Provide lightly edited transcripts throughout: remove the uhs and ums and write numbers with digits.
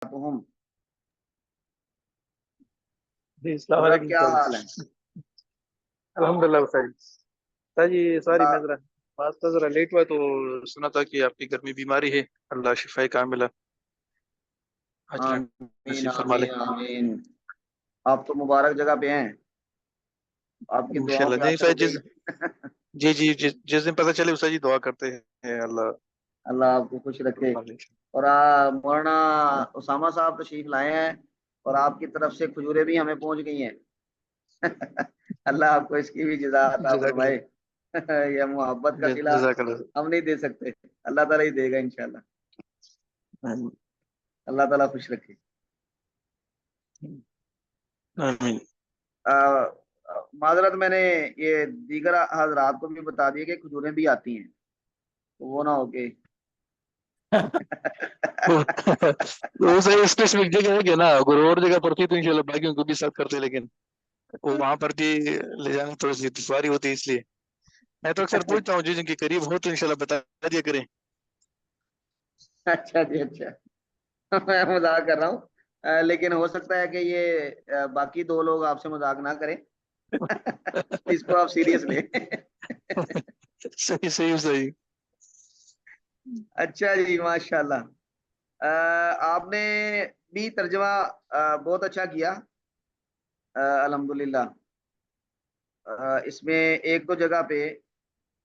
तुम जी अस्सलाम हजरत वालेकुम क्या सर। हाल है? अल्हम्दुलिल्लाह सर। सर जी सॉरी मैं अल्लाह। जरा बात तो जरा लेट हुआ तो सुना था कि आपकी घर में बीमारी है। अल्लाह शिफाए कामिला अजल आमीन नसीब फरमा ले। आमीन आमीन। आप तो मुबारक जगह पे हैं, आपकी दुआओं इंशाल्लाह पे नहीं असर सर जिस रुकेगा। जी जी जिस दिन पता चले उस जी दुआ करते हैं अल्लाह अल्लाह आपको खुश रखे। फरमा ले। और मौलाना उसामा साहब तशरीफ लाए हैं, और आपकी तरफ से खजूरें भी हमें पहुंच गई हैं। अल्लाह आपको इसकी भी जज़ा अता फरमाए। जज़ाकल्लाह यह मोहब्बत का सिला जज़ाकल्लाह। हम नहीं दे सकते, अल्लाह ताला ही देगा इंशाल्लाह। अल्लाह ताला खुश रखे। आमीन। अ, माजरत, मैंने ये दीगर हजरात को भी बता दिया कि खजूरें भी आती हैं, तो वो ना हो के। वो वो सही स्पेसिफिक जगह है कि ना अगर और जगह पर थी तो इंशाल्लाह बाकियों को भी साथ करते लेकिन वो वहां पर थी ले जाना थोड़ी सी दुश्वारी होती है इसलिए मैं तो अक्सर पूछता हूँ जो जिनके करीब हो तो इंशाल्लाह बता दिया करें। अच्छा जी, अच्छा। मैं मजाक कर रहा हूँ, लेकिन हो सकता है कि ये बाकी दो लोग आपसे मजाक ना करें। इसको आप सीरियस लें। सही सही सही। अच्छा जी, माशाल्लाह। आपने भी तर्जमा बहुत अच्छा किया, अल्हम्दुलिल्लाह। इसमें एक दो जगह पे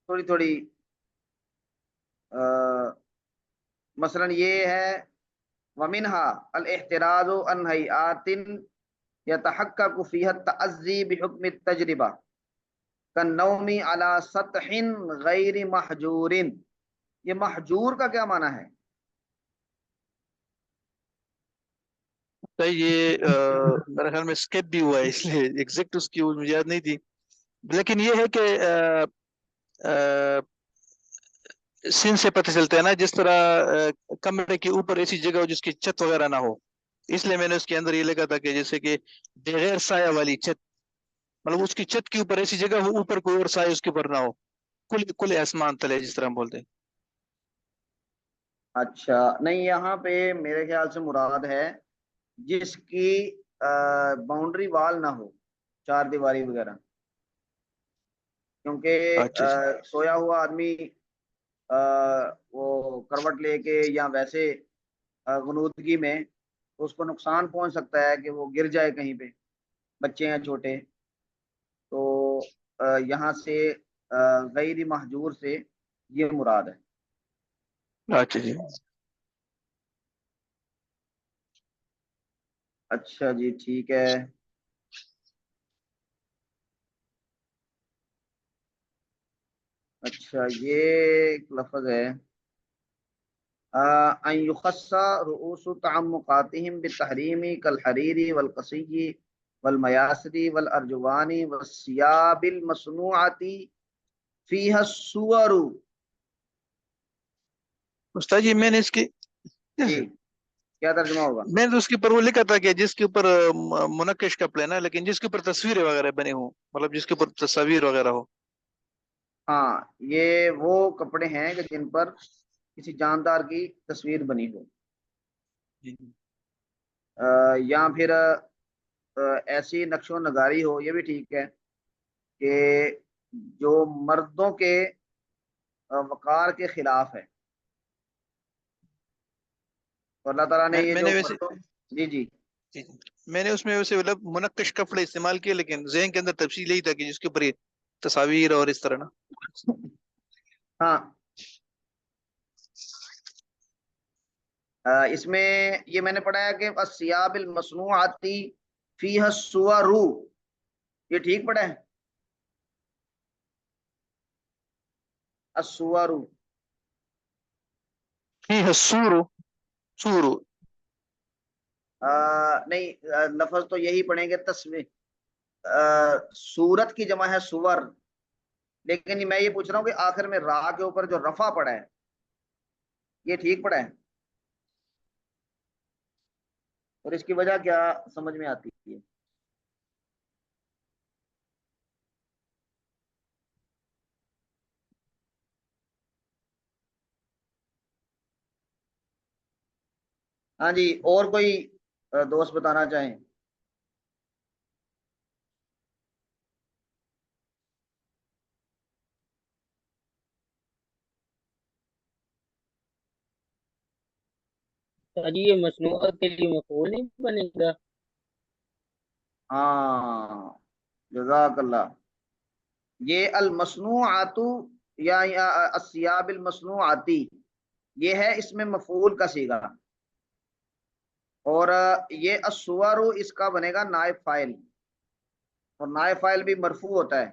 थोड़ी थोड़ी, मसलन ये है, वमिनहा अल एहतिराज़ु अन हयआतिन यतहक्ककु फीहा तअज़्ज़ी बिहुक्म तजरिबा कन्नौमी अला सतहिन गैर महजूरिन। ये महजूर का क्या माना है? तो ये मेरे ख्याल में स्केप भी हुआ है इसलिए एग्जैक्ट उसकी वो मुझे याद नहीं थी लेकिन ये है कि सीन से पता चलता है ना जिस तरह कमरे के ऊपर ऐसी जगह हो जिसकी छत वगैरह ना हो इसलिए मैंने उसके अंदर ये लिखा था कि जैसे कि बगैर साया वाली छत मतलब उसकी छत के ऊपर ऐसी जगह हो ऊपर कोई और साया उसके ऊपर ना हो कुल कुल आसमान तले जिस तरह हम बोलते हैं। अच्छा, नहीं, यहाँ पे मेरे ख्याल से मुराद है जिसकी बाउंड्री वाल ना हो, चार दीवारी वगैरह। क्योंकि अच्छा अच्छा सोया हुआ आदमी अ, वो करवट लेके या वैसे गनूदगी में उसको नुकसान पहुंच सकता है कि वो गिर जाए कहीं पे, बच्चे हैं छोटे। तो यहाँ से गैर महजूर से ये मुराद है। अच्छा जी। अच्छा जी, ठीक है। अच्छा, ये एक लफ्ज है, अन युखस्सा रुऊसु तअम्मुकातिहिम बितहरीमी कल हरीरी वल कसिय्यी वल मयासरी वल अर्जुवानी वस्सियाबिल मसनूआती फीहा सुवरु। उस्ताद जी मैंने इसकी जी, क्या तर्जुमा होगा? मैंने तो उसके ऊपर वो लिखा था कि जिसके ऊपर मुनक्किश का प्लान है लेकिन जिसके ऊपर तस्वीरें वगैरह बने हो मतलब जिसके ऊपर तस्वीर वगैरह हो। हाँ, ये वो कपड़े हैं कि जिन पर किसी जानदार की तस्वीर बनी हो, जी या फिर ऐसी नक्शो नगारी हो, ये भी ठीक है कि जो मर्दों के वकार के खिलाफ है। तो अल्लाह ताला ने ये जो मैंने वैसे मर्दों, जी जी। जी, मैंने उसमें वैसे मतलब मुनक्किश कपड़े इस्तेमाल किए लेकिन ज़हन के अंदर तफसील यही था कि जिसके ऊपर ये तस्वीर और इस तरह ना। हाँ, इसमें ये मैंने पढ़ा है कि अस्सियाबिल मसनूआती फीहा सुवरु, ये ठीक पढ़ा है? अस्सुवरु। ही है सूरो सूरो। नहीं, लफज तो यही पढ़ेंगे, तस्वीर। सूरत की जमा है सुवर, लेकिन मैं ये पूछ रहा हूँ कि आखिर में रा के ऊपर जो रफा पड़ा है, ये ठीक पड़ा है? और इसकी वजह क्या समझ में आती है? हाँ जी, और कोई दोस्त बताना चाहें? सर ये मसनूआत के लिए मफूल नहीं बनेगा? हाँ, जज़ाकल्लाह। ये अल मसनूआतु या अस्सियाबिल मसनूआती, ये है इसमें मफूल का सीगा। और ये अस्सुवरु इसका बनेगा नायब फाइल, और नायब फाइल भी मरफू होता है,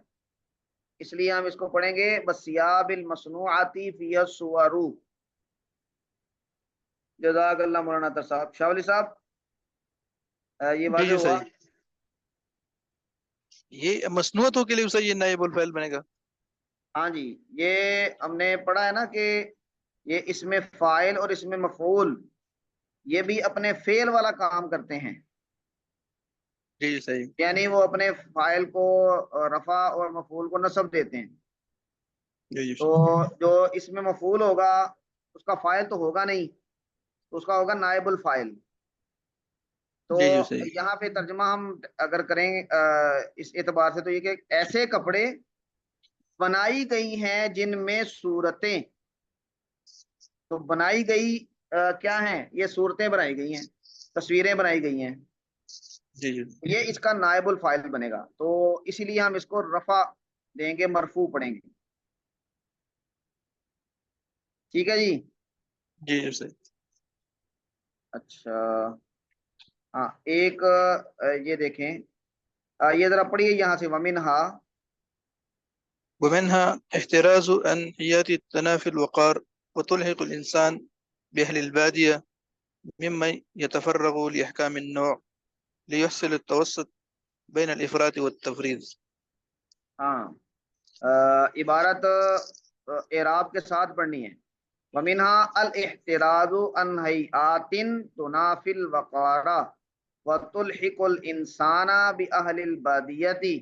इसलिए हम इसको पढ़ेंगे बस्सियाबिल मसनूआती फी अस्सुवरु। जज़ाकल्लाह मौलाना तर साहब। शाह अली साहब, ये जी वाज़ेह जी हुआ? सही। ये मसनूअतों के लिए सही ये नाइबुल फाइल बनेगा। हाँ जी, ये हमने पढ़ा है ना कि ये इसमें फाइल और इसमें मफूल, ये भी अपने फेल वाला काम करते हैं, जी जी सही। यानी वो अपने फाइल को रफा और मफूल को नस्ब देते हैं। जी जी तो जो इसमें मफूल होगा उसका फाइल तो होगा नहीं, तो उसका होगा नाइबुल फाइल। तो जी जी सही। यहाँ पे तर्जमा हम अगर करें इस एतबार से, तो ये कि ऐसे कपड़े बनाई गई हैं जिनमें सूरतें, तो बनाई गई क्या है, ये सूरतें बनाई गई हैं, तस्वीरें बनाई गई हैं, जी जी ये इसका नायबुल फाइल बनेगा। तो इसीलिए हम इसको रफा देंगे, मरफू पढ़ेंगे। ठीक है जी। जी जी सही। अच्छा, हाँ एक ये देखें, ये जरा पढ़िए यहाँ से, वमिनहा। ومنها احتراز عن حيات التنافي الوقار وتلحق الإنسان بأهل البادية ممن يتفرغ لأحكام النوع ليحصل التوسط بين الإفراط والتفريط. हाँ, इबारत एराब के साथ पढ़नी है। वमिनहा अल इहतिराजु अन हयआतिन तुनाफिल वकारा व तुल्हिकुल इंसाना बि अहलिल बादियति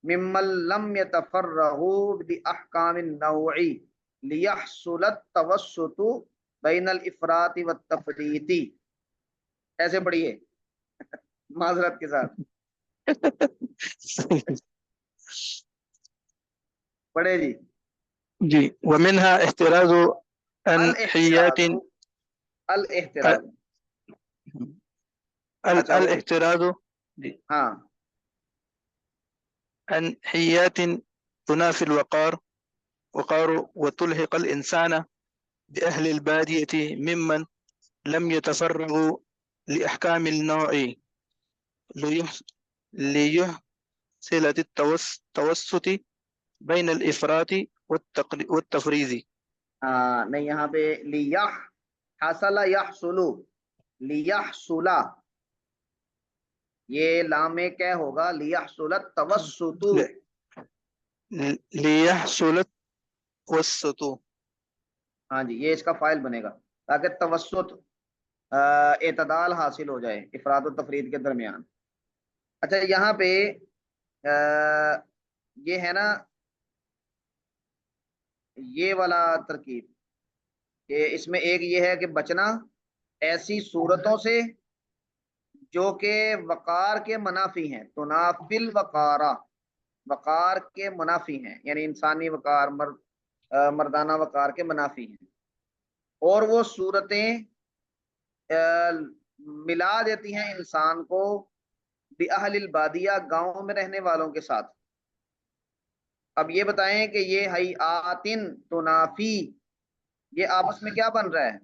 मिम्मन लम यतफर्रहु बि अहकामिन नौई लियहसुलत तवस्सुतु बैनल इफराती व तफरीती। ऐसे पढ़िए माजरत के साथ, पढ़े जी। जी ومنها احتراز अल عن حيات इहतिराजु, अल इहतिराजु। अच्छा वो, الاحتراز जी हाँ عن حيات تنافي وقار وتلحق الإنسان بأهل البادية ممن لم يتفرغوا لأحكام النوع ليح- ليحصل التوسط بين الإفراط والتفريط. हाँ, नहीं यहाँ पे लियाह हसला यहसुलु, लियहसुला, ये लामे क्या होगा, लियहसुलत तवस्सुतु। ليحصل التوسط. हाँ जी, ये इसका फाइल बनेगा ताकि तवस्सुत, एतदाल हासिल हो जाए इफराद और तफरीद के दरमियान। अच्छा यहाँ पे ये है ना, ये वाला तरकीब, कि इसमें एक ये है कि बचना ऐसी सूरतों से जो कि वकार के मुनाफी हैं, तुनाफिल वकारा, वकार के मुनाफी हैं, यानी इंसानी वकार, मर्दाना वकार के मुनाफी हैं, और वो सूरतें मिला देती हैं इंसान को बि अहलिल बादिया, गांव में रहने वालों के साथ। अब ये बताएं कि ये हयआतिन तुनाफी, ये आपस में क्या बन रहा है?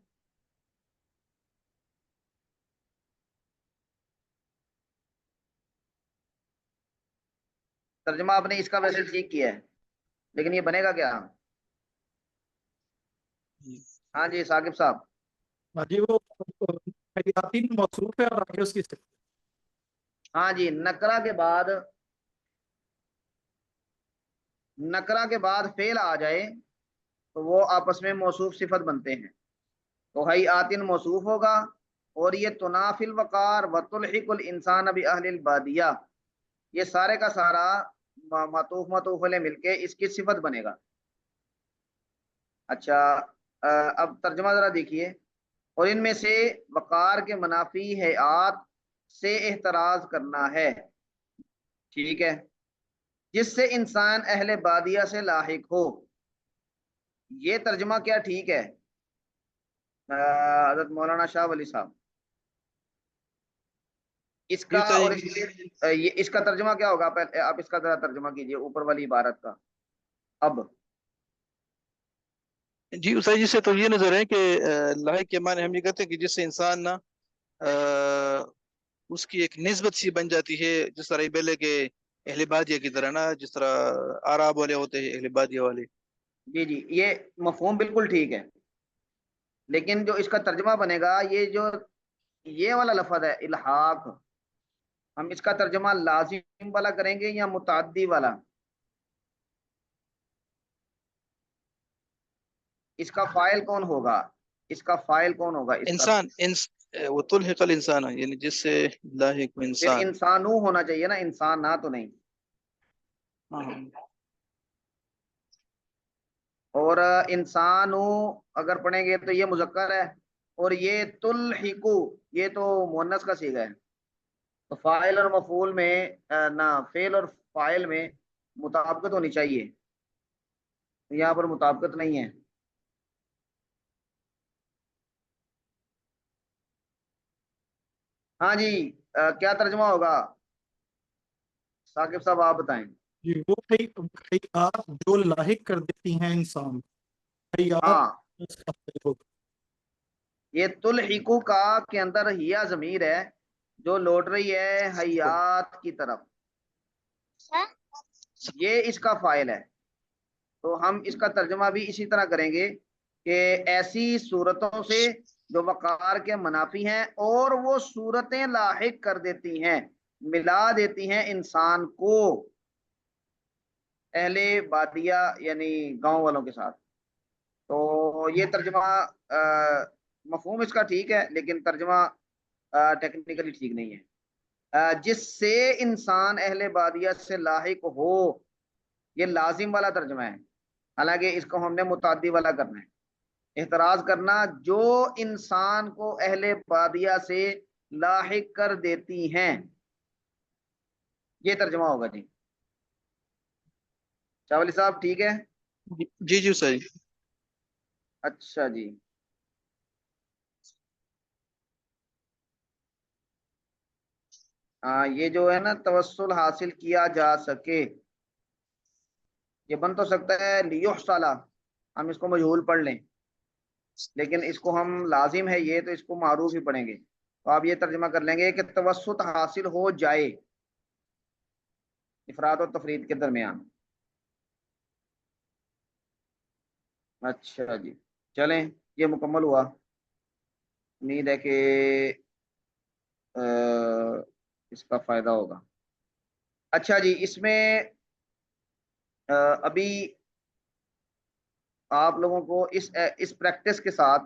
तर्जमा आपने इसका वैसे ठीक किया है, लेकिन ये बनेगा क्या? हाँ जी साकिब साहब। हाँ जी, वो हयातीन मौसूफ है और आगे उसकी सिफत। हाँ जी, नकरा के बाद फेल आ जाए तो वो आपस में मौसूफ सिफत बनते हैं। तो हयआतिन मौसूफ होगा, और ये तुनाफिल वकार व तुल्हिकुल इंसान बि अहलिल बादिया, ये सारे का सारा मातूफ मातूफ वाले मिलके इसकी सिफत बनेगा। अच्छा, अब तर्जमा जरा देखिए। اور ان میں سے وقار کے منافی حیات سے احتراز کرنا ہے، ٹھیک ہے، جس سے انسان اہل بادیہ سے لاحق ہو۔ یہ ترجمہ کیا ٹھیک ہے حضرت مولانا شاہ ولی صاحب؟ اس جی کا اور استاذ اس کا ترجمہ کیا ہوگا؟ آپ اس کا ذرا ترجمہ کیجئے اوپر والی عبارت کا اب۔ جی استاذ جی سے تو یہ نظر ہے کہ لاحق کے معنی ہم یہ کہتے ہیں کہ جس سے انسان نا اس کی ایک نسبت سی بن جاتی ہے، جس طرح بیلے کے اہل بادیہ کی طرح نا، جس طرح عرب والے ہوتے ہیں اہل بادیہ والے۔ جی جی، یہ مفہوم بالکل ٹھیک ہے، لیکن جو اس کا ترجمہ بنے گا، یہ والا لفظ ہے الحاق، ہم اس کا ترجمہ لازم والا کریں گے یا متعدی والا؟ اس کا فاعل کون ہوگا؟ اس کا فاعل کون ہوگا اس کا؟ وہ تلحق الانسان ہے، یعنی جس سے لاحق و پھر انسان۔ انسانو ہونا چاہیے نا، انسان نہ تو نہیں۔ ہاں اور انسانو اگر پڑھیں گے تو یہ مذکر ہے، اور یہ تلحقو یہ تو مؤنث کا صیغہ ہے، تو فاعل اور مفعول میں نہ فعل اور فاعل میں مطابقت ہونی چاہیے، یہاں پر مطابقت نہیں ہے۔ ہاں جی، کیا ترجمہ ہوگا ثاقب صاحب، آپ بتائیں۔ جی وہ حیات جو لاحق کر دیتی ہیں انسان، حیات ہاں، اس کا فعل ہوگا۔ یہ تلحقو کا کے اندر ہیا ضمیر ہے جو لوٹ رہی ہے حیات کی طرف، یہ اس کا فاعل ہے، تو ہم اس کا ترجمہ بھی اسی طرح کریں گے کہ ایسی صورتوں سے جو وقار کے منافی ہیں اور وہ صورتیں لاحق کر دیتی ہیں، ملا دیتی ہیں انسان کو اہل بادیہ یعنی گاؤں والوں کے ساتھ۔ تو یہ ترجمہ مفہوم اس کا ٹھیک ہے، لیکن ترجمہ ٹیکنیکلی ٹھیک نہیں ہے۔ جس سے انسان اہل بادیہ سے لاحق ہو، یہ لازم والا ترجمہ ہے، حالانکہ اس کو ہم نے متعدی والا کرنا ہے۔ احتراز کرنا جو انسان کو اہل بادیہ سے لاحق کر دیتی ہیں، یہ ترجمہ ہوگا جی۔ چاولی صاحب ٹھیک ہے؟ جی جی صحیح۔ اچھا جی، یہ جو ہے نا توسل حاصل کیا جا سکے، یہ بن تو سکتا ہے لیحصل، ہم اس کو مجہول پڑھ لیں، لیکن اس کو ہم لازم ہے یہ، تو اس کو معروف ہی پڑھیں گے، تو آپ یہ ترجمہ کر لیں گے کہ توسط حاصل ہو جائے افراد و تفرید کے درمیان۔ اچھا جی، چلیں یہ مکمل ہوا، امید ہے کہ اس کا فائدہ ہوگا۔ اچھا جی، اس میں ابھی آپ لوگوں کو اس پریکٹس کے ساتھ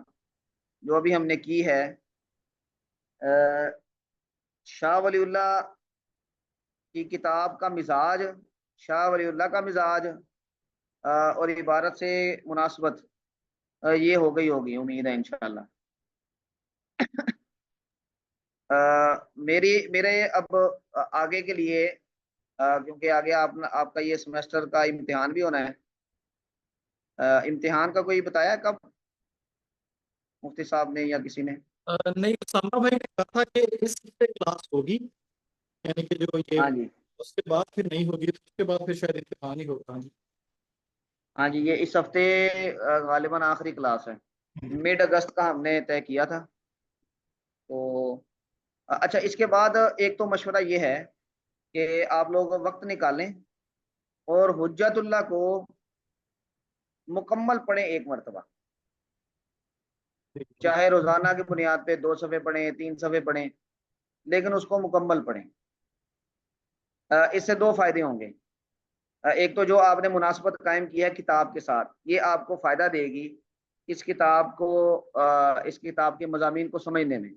جو ابھی ہم نے کی ہے، شاہ ولی اللہ کی کتاب کا مزاج، شاہ ولی اللہ کا مزاج اور عبارت سے مناسبت یہ ہو گئی ہوگی، امید ہے انشاءاللہ۔ میرے اب آگے کے لیے کیونکہ آگے آپ کا یہ سیمسٹر کا امتحان بھی ہونا ہے، امتحان کا کوئی بتایا کب مفتی صاحب نے یا کسی نے؟ نہیں، ساما بھائی نے کہا تھا کہ اس ہفتے کلاس ہوگی، یعنی کہ جو یہ ہاں جی، اس کے بعد پھر نہیں ہوگی، تو اس کے بعد پھر شاید امتحان ہی ہوگا۔ ہاں جی، یہ اس ہفتے غالباً آخری کلاس ہے، مڈ اگست کا ہم نے طے کیا تھا۔ تو اچھا، اس کے بعد ایک تو مشورہ یہ ہے کہ آپ لوگ وقت نکالیں اور حجت اللہ کو مکمل پڑھیں ایک مرتبہ، چاہے روزانہ کی بنیاد پہ 2 صفحے پڑھیں، 3 صفحے پڑھیں، لیکن اس کو مکمل پڑھیں۔ اس سے 2 فائدے ہوں گے، ایک تو جو آپ نے مناسبت قائم کی ہے کتاب کے ساتھ، یہ آپ کو فائدہ دے گی اس کتاب کے مضامین کو سمجھنے میں،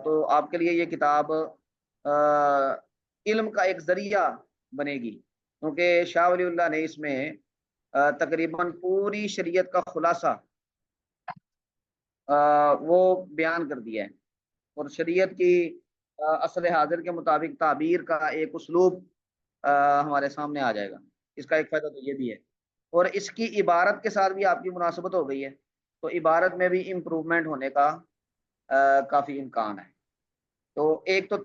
تو آپ کے لیے یہ کتاب علم کا ایک ذریعہ بنے گی، کیونکہ شاہ ولی اللہ نے اس میں تقریباً پوری شریعت کا خلاصہ وہ بیان کر دیا ہے، اور شریعت کی اصل حاضر کے مطابق تعبیر کا ایک اسلوب ہمارے سامنے آ جائے گا۔ اس کا ایک فائدہ تو یہ بھی ہے، اور اس کی عبارت کے ساتھ بھی آپ کی مناسبت ہو گئی ہے، تو عبارت میں بھی امپروومنٹ ہونے کا کافی امکان ہے۔ تو ایک تو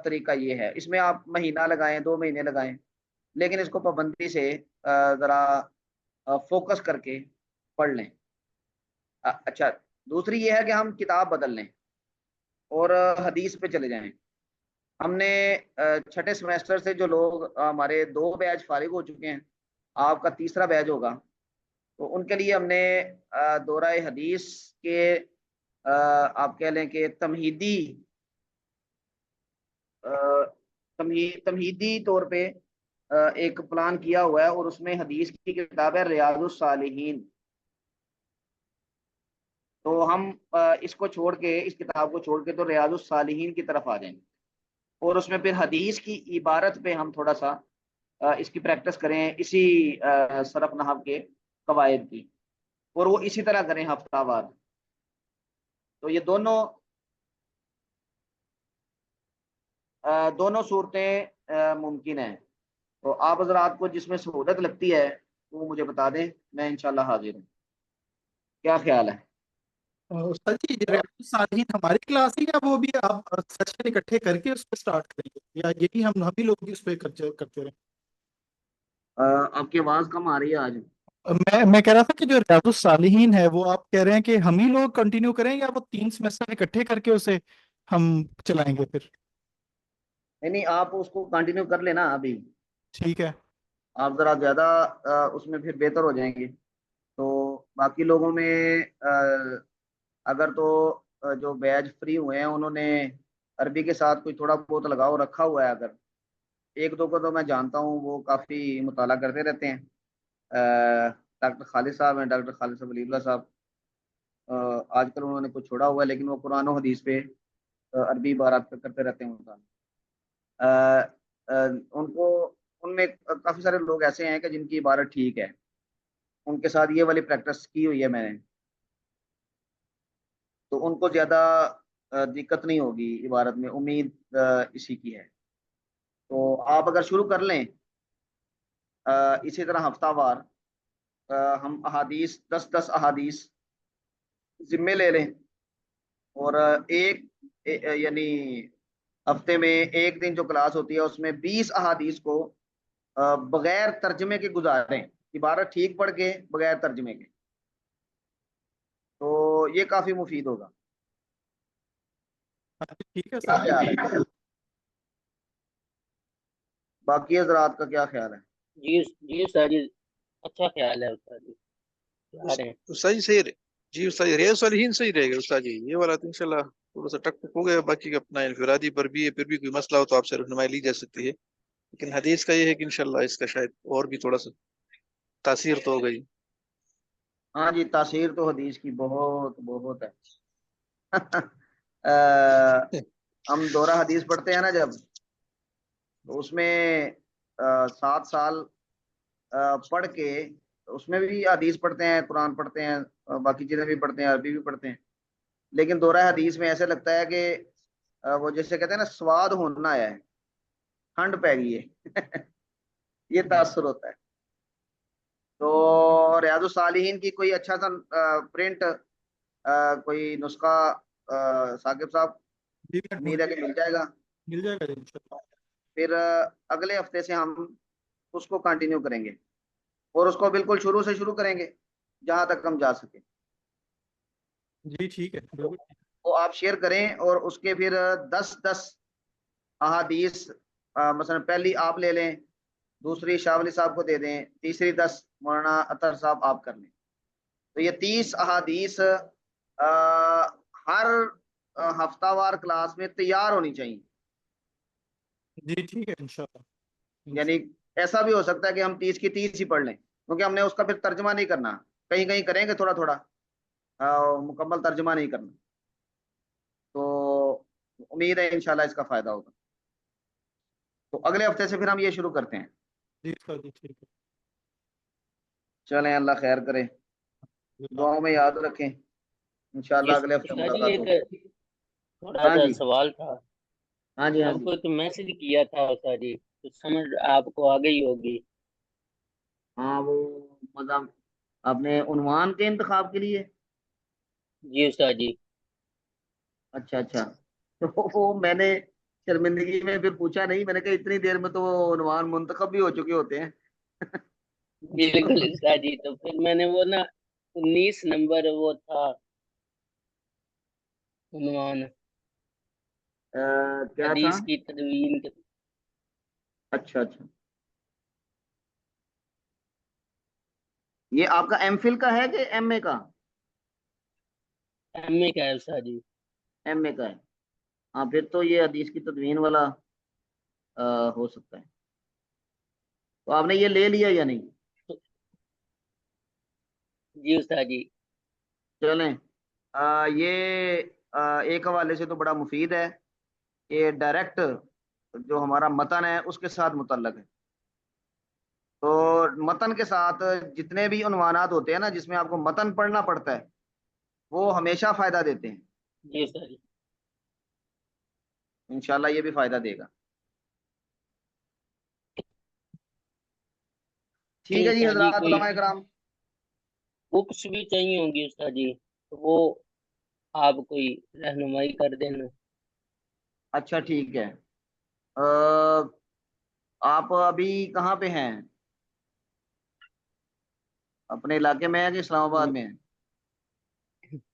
طریقہ یہ ہے، اس میں آپ مہینہ لگائیں، 2 مہینے لگائیں، لیکن اس کو پابندی سے ذرا فوکس کر کے پڑھ لیں۔ اچھا، دوسری یہ ہے کہ ہم کتاب بدل لیں اور حدیث پہ چلے جائیں۔ ہم نے چھٹے سمیسٹر سے جو لوگ ہمارے 2 بیچ فارغ ہو چکے ہیں، آپ کا تیسرا بیچ ہوگا، تو ان کے لیے ہم نے دورہ حدیث کے آپ کہہ لیں کہ تمہیدی طور پہ ایک پلان کیا ہوا ہے، اور اس میں حدیث کی کتاب ہے ریاض الصالحین۔ تو ہم اس کو چھوڑ کے، اس کتاب کو چھوڑ کے تو ریاض الصالحین کی طرف آ جائیں گے، اور اس میں پھر حدیث کی عبارت پہ ہم تھوڑا سا اس کی پریکٹس کریں، اسی صرف نحو کے قواعد کی، اور وہ اسی طرح کریں ہفتہ وار۔ تو یہ دونوں صورتیں ممکن ہیں۔ تو آپ حضرات کو جس میں سہولت لگتی ہے وہ مجھے بتا دیں، میں انشاءاللہ حاضر ہوں۔ کیا خیال ہے؟ استاد جی، ریاض الصالحین ہماری کلاس ہے یا وہ بھی آپ سیشن اکٹھے کر کے اس پہ سٹارٹ کریں گے، یا یہی ہم بھی لوگ اس پہ کرتے رہیں؟ آپ کی آواز کم آ رہی ہے آج۔ میں کہہ رہا تھا کہ جو ریاض الصالحین ہے وہ آپ کہہ رہے ہیں کہ ہم ہی لوگ کنٹینیو کریں یا وہ 3 سیمسٹر اکٹھے کر کے اسے ہم چلائیں گے پھر؟ نہیں، آپ اس کو کنٹینیو کر لینا ابھی، ٹھیک ہے۔ آپ ذرا زیادہ اس میں پھر بہتر ہو جائیں گے۔ تو باقی لوگوں میں اگر تو جو بیچ فری ہوئے ہیں انہوں نے عربی کے ساتھ کوئی تھوڑا بہت لگاؤ رکھا ہوا ہے، اگر 1-2 کو تو میں جانتا ہوں وہ کافی مطالعہ کرتے رہتے ہیں۔ ڈاکٹر خالد صاحب ہیں، ڈاکٹر خالد صاحب ولی اللہ صاحب، آج کل انہوں نے کچھ چھوڑا ہوا ہے، لیکن وہ قرآن و حدیث پہ عربی عبارات پہ کرتے رہتے ہیں مطالعہ۔ ان میں کافی سارے لوگ ایسے ہیں کہ جن کی عبارت ٹھیک ہے، ان کے ساتھ یہ والی پریکٹس کی ہوئی ہے میں نے، تو ان کو زیادہ دقت نہیں ہوگی عبارت میں، امید اسی کی ہے۔ تو آپ اگر شروع کر لیں اسی طرح ہفتہ وار، ہم احادیث 10 احادیث ذمے لے لیں، اور یعنی ہفتے میں 1 دن جو کلاس ہوتی ہے اس میں 20 احادیث کو بغیر ترجمے کے گزاریں، عبارت ٹھیک پڑھ کے بغیر ترجمے کے، تو یہ کافی مفید ہوگا۔ ٹھیک ہے کیا سر۔ خیال ہے؟ باقی حضرات کا کیا خیال ہے؟ جی جی استاد جی، اچھا خیال ہے استاد جی، آ رہے ہیں۔ استاد جی صحیح جی، استاد جی ریاض الصالحین صحیح رہے گا استاد جی، یہ والا تو انشاءاللہ تھوڑا سا ٹک ٹک ہو گیا، باقی کا اپنا انفرادی پر بھی ہے، پھر بھی کوئی مسئلہ ہو تو آپ سے رہنمائی لی جا سکتی ہے، لیکن حدیث کا یہ ہے کہ انشاءاللہ اس کا شاید اور بھی تھوڑا سا تاثیر تو ہو گئی۔ ہاں جی، تاثیر تو حدیث کی بہت بہت ہے۔ ہم دورہ حدیث پڑھتے ہیں نا جب، تو اس میں 7 سال پڑھ کے اس میں بھی حدیث پڑھتے ہیں، قرآن پڑھتے ہیں، باقی چیزیں بھی پڑھتے ہیں، عربی بھی پڑھتے ہیں، لیکن دورہ حدیث میں ایسے لگتا ہے کہ وہ جیسے کہتے ہیں نا سواد ہونا ہے، ٹھنڈ پہ گئی ہے۔ یہ تاثر ہوتا ہے۔ تو ریاض الصالحین کی کوئی اچھا سا پرنٹ، کوئی نسخہ ثاقب صاحب جی، میں ڈھونڈ امید ہے کہ مل جائے گا؟ مل جائے گا انشاءاللہ۔ پھر اگلے ہفتے سے ہم اس کو کنٹینیو کریں گے، اور اس کو بالکل شروع سے شروع کریں گے جہاں تک ہم جا سکیں۔ جی ٹھیک ہے، بالکل۔ وہ آپ شیئر کریں، اور اس کے پھر 10 احادیث، مثلا پہلی آپ لے لیں، دوسری شاہ ولی صاحب کو دے دیں، تیسری 10 مولانا اطہر صاحب آپ کر لیں، تو یہ 30 احادیث ہر ہفتہ وار کلاس میں تیار ہونی چاہیے۔ جی ٹھیک ہے انشاءاللہ۔ یعنی ایسا بھی ہو سکتا ہے کہ ہم 30 کی 30 ہی پڑھ لیں، کیونکہ ہم نے اس کا پھر ترجمہ نہیں کرنا، کہیں کہیں کریں گے تھوڑا تھوڑا، مکمل ترجمہ نہیں کرنا۔ تو امید ہے انشاءاللہ اس کا فائدہ ہوگا۔ تو اگلے ہفتے سے پھر ہم یہ شروع کرتے ہیں۔ جی سر، جی ٹھیک ہے۔ چلیں، اللہ خیر کرے، دعاؤں میں یاد رکھیں۔ इंशाल्लाह ये अगले हफ्ते उस्ताद जी मुलाकात होगी। एक थोड़ा हाँ सा जी, सवाल था। हाँ जी, हाँ जी। आपको तो मैसेज किया था उस्ताद जी, तो समझ आपको आ गई होगी। हाँ वो मतलब अपने उन्वान के इंतखाब के लिए। जी उस्ताद जी। अच्छा अच्छा। तो वो मैंने शर्मिंदगी में फिर पूछा नहीं, मैंने कहा इतनी देर में तो वो उन्वान मुंतखब भी हो चुके होते हैं। बिल्कुल उस्ताद जी, तो फिर मैंने वो ना 19 नंबर वो था उन्वान, क्या था? हदीस की तदवीन के। अच्छा अच्छा। ये आपका एमफिल का है कि एमए का? एमए का है उस्ताद जी। एमए का है। हाँ फिर तो ये हदीस की तदवीन वाला हो सकता है। तो आपने ये ले लिया या नहीं? जी उस्ताद जी। चलें। ये एक हवाले से तो बड़ा मुफीद है। ये डायरेक्ट जो हमारा मतन है उसके साथ मुतल्लक है। तो मतन के साथ जितने भी उन्वानात होते हैं ना जिसमें आपको मतन पढ़ना पड़ता है वो हमेशा फायदा देते हैं। जी उस्ताद जी। इंशाल्लाह ये भी फायदा देगा। तो ठीक है जी उस्ताद जी हजरात कोई उलमा कराम। बुक्स भी चाहिए होंगी उस्ताद जी, तो वो आप कोई रहनुमाई कर देना। अच्छा ठीक है। अ, आप अभी कहाँ पे हैं? अपने इलाके में है कि इस्लामाबाद म- में है?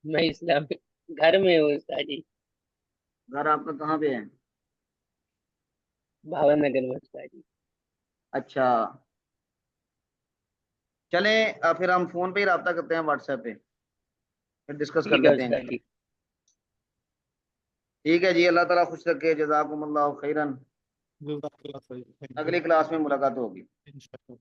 मैं इस्लाम घर में हूँ उस्ताद जी, घर आपका कहाँ पे है? भावन नगर में उस्ताद जी। अच्छा। चलें फिर हम फोन पे ही रब्ता करते हैं, व्हाट्सएप पे फिर डिस्कस कर ठीक है लेते हैं उस्ताद इंशाल्लाह। जी। ठीक है जी, अल्लाह ताला खुश रखे, जज़ाकुमुल्लाह खैरन। जज़ाकल्लाह खैर। अगली क्लास में मुलाकात होगी। इंशाअल्लाह।